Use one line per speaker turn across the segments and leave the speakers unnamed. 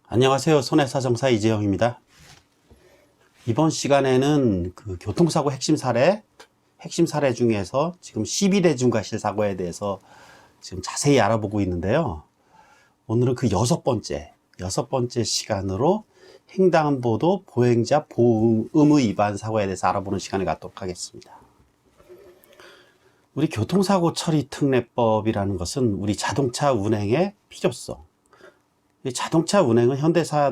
안녕하세요. 손해사정사 이재영입니다. 이번 시간에는 그 교통사고 핵심 사례 중에서 지금 12대 중과실 사고에 대해서 지금 자세히 알아보고 있는데요. 오늘은 그 여섯 번째 시간으로 횡단보도 보행자 보호 의무 위반 사고에 대해서 알아보는 시간을 갖도록 하겠습니다. 우리 교통사고 처리 특례법이라는 것은 우리 자동차 운행의 필요성, 자동차 운행은 현대사에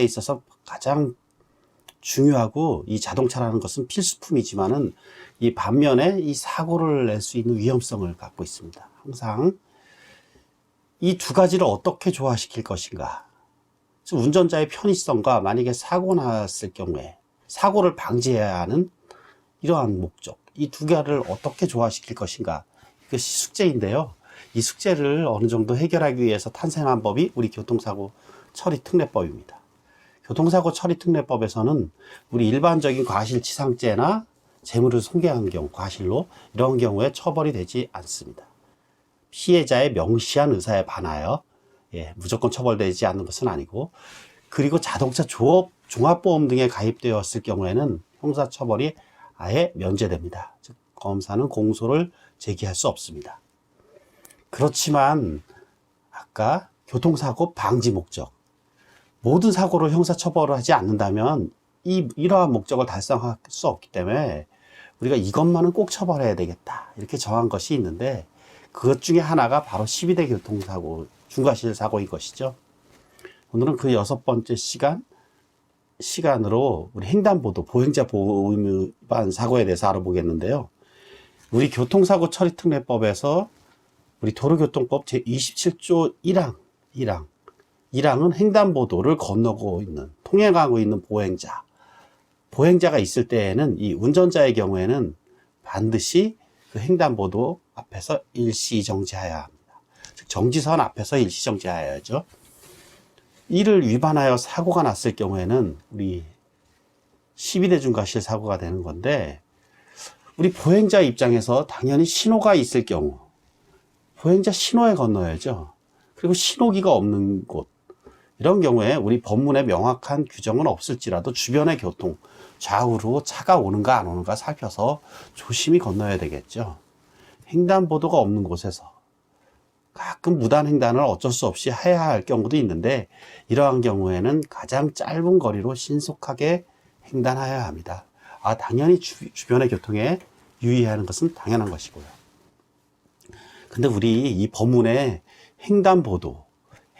있어서 가장 중요하고, 이 자동차라는 것은 필수품이지만은 이 반면에 이 사고를 낼 수 있는 위험성을 갖고 있습니다. 항상 이 두 가지를 어떻게 조화시킬 것인가, 즉 운전자의 편의성과 만약에 사고 났을 경우에 사고를 방지해야 하는 이러한 목적, 이 두 개를 어떻게 조화시킬 것인가, 이것이 숙제인데요. 이 숙제를 어느 정도 해결하기 위해서 탄생한 법이 우리 교통사고 처리 특례법입니다. 교통사고 처리 특례법에서는 우리 일반적인 과실치상죄나 재물을 손괴한 경우, 과실로 이런 경우에 처벌이 되지 않습니다. 피해자의 명시한 의사에 반하여 무조건 처벌되지 않는 것은 아니고, 그리고 자동차 종합보험 등에 가입되었을 경우에는 형사처벌이 아예 면제됩니다. 즉 검사는 공소를 제기할 수 없습니다. 그렇지만 아까 교통사고 방지 목적, 모든 사고를 형사처벌을 하지 않는다면 이러한 목적을 달성할 수 없기 때문에 우리가 이것만은 꼭 처벌해야 되겠다, 이렇게 정한 것이 있는데, 그것 중에 하나가 바로 12대 교통사고 중과실 사고인 것이죠. 오늘은 그 여섯 번째 시간으로 우리 횡단보도 보행자 보호 의무 위반 사고에 대해서 알아보겠는데요. 우리 교통사고 처리 특례법에서 우리 도로교통법 제27조 1항은 횡단보도를 건너고 있는, 통행하고 있는 보행자가 있을 때에는 이 운전자의 경우에는 반드시 그 횡단보도 앞에서 일시 정지해야 합니다. 즉 정지선 앞에서 일시 정지해야죠. 이를 위반하여 사고가 났을 경우에는 우리 12대 중과실 사고가 되는 건데, 우리 보행자 입장에서 당연히 신호가 있을 경우 보행자 신호에 건너야죠. 그리고 신호기가 없는 곳, 이런 경우에 우리 법문에 명확한 규정은 없을지라도 주변의 교통, 좌우로 차가 오는가 안 오는가 살펴서 조심히 건너야 되겠죠. 횡단보도가 없는 곳에서 가끔 무단횡단을 어쩔 수 없이 해야 할 경우도 있는데, 이러한 경우에는 가장 짧은 거리로 신속하게 횡단해야 합니다. 당연히 주변의 교통에 유의하는 것은 당연한 것이고요. 근데 우리 이 법문에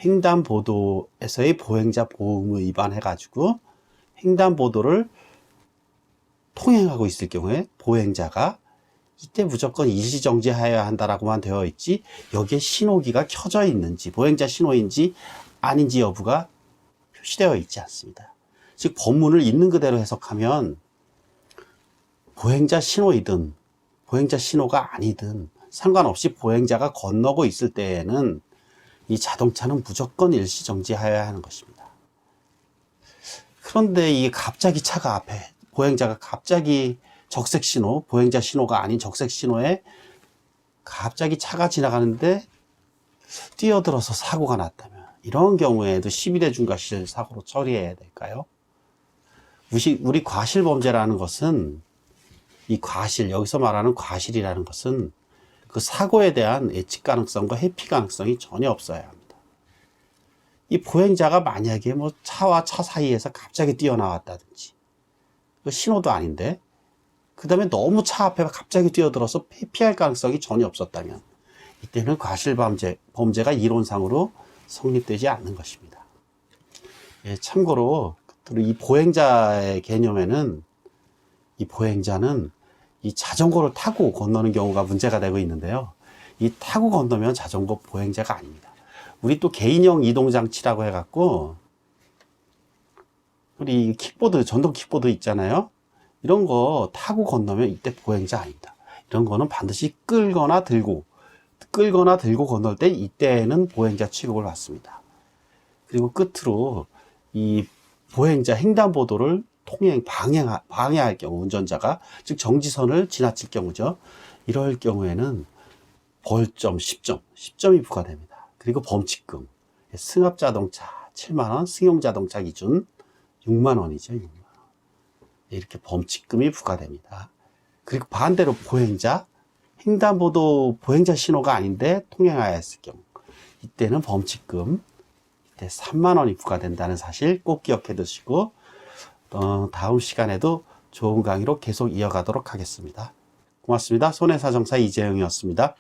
횡단보도에서의 보행자 보호 위반해 가지고 횡단보도를 통행하고 있을 경우에 보행자가 이때 무조건 일시정지해야 한다라고만 되어 있지, 여기에 신호기가 켜져 있는지, 보행자 신호인지 아닌지 여부가 표시되어 있지 않습니다. 즉 법문을 있는 그대로 해석하면 보행자 신호이든 보행자 신호가 아니든 상관없이 보행자가 건너고 있을 때에는 이 자동차는 무조건 일시정지해야 하는 것입니다. 그런데 이게 갑자기 차가 앞에, 보행자가 갑자기 적색 신호, 보행자 신호가 아닌 적색 신호에 갑자기 차가 지나가는데 뛰어들어서 사고가 났다면, 이런 경우에도 12대 중과실 사고로 처리해야 될까요? 우리 과실범죄라는 것은, 이 과실, 여기서 말하는 과실이라는 것은 그 사고에 대한 예측 가능성과 회피 가능성이 전혀 없어야 합니다. 이 보행자가 만약에 차와 차 사이에서 갑자기 뛰어나왔다든지, 그 신호도 아닌데, 그 다음에 너무 차 앞에 갑자기 뛰어들어서 회피할 가능성이 전혀 없었다면, 이때는 과실범죄가 이론상으로 성립되지 않는 것입니다. 참고로 이 보행자의 개념에는, 이 보행자는 이 자전거를 타고 건너는 경우가 문제가 되고 있는데요. 이 타고 건너면 자전거 보행자가 아닙니다. 우리 또 개인형 이동장치라고 해갖고, 우리 킥보드, 전동 킥보드 있잖아요. 이런 거 타고 건너면 이때 보행자 아닙니다. 이런 거는 반드시 끌거나 들고 건널 때 이때는 보행자 취급을 받습니다. 그리고 끝으로 이 보행자 횡단보도를 방해할 경우, 운전자가, 즉 정지선을 지나칠 경우죠. 이럴 경우에는 벌점 10점이 부과됩니다. 그리고 범칙금, 승합자동차, 7만원, 승용자동차 기준 6만원이죠. 6만원. 이렇게 범칙금이 부과됩니다. 그리고 반대로 보행자, 횡단보도 보행자 신호가 아닌데 통행하였을 경우, 이때는 범칙금, 이때 3만원이 부과된다는 사실 꼭 기억해 두시고, 다음 시간에도 좋은 강의로 계속 이어가도록 하겠습니다. 고맙습니다. 손해사정사 이재영이었습니다.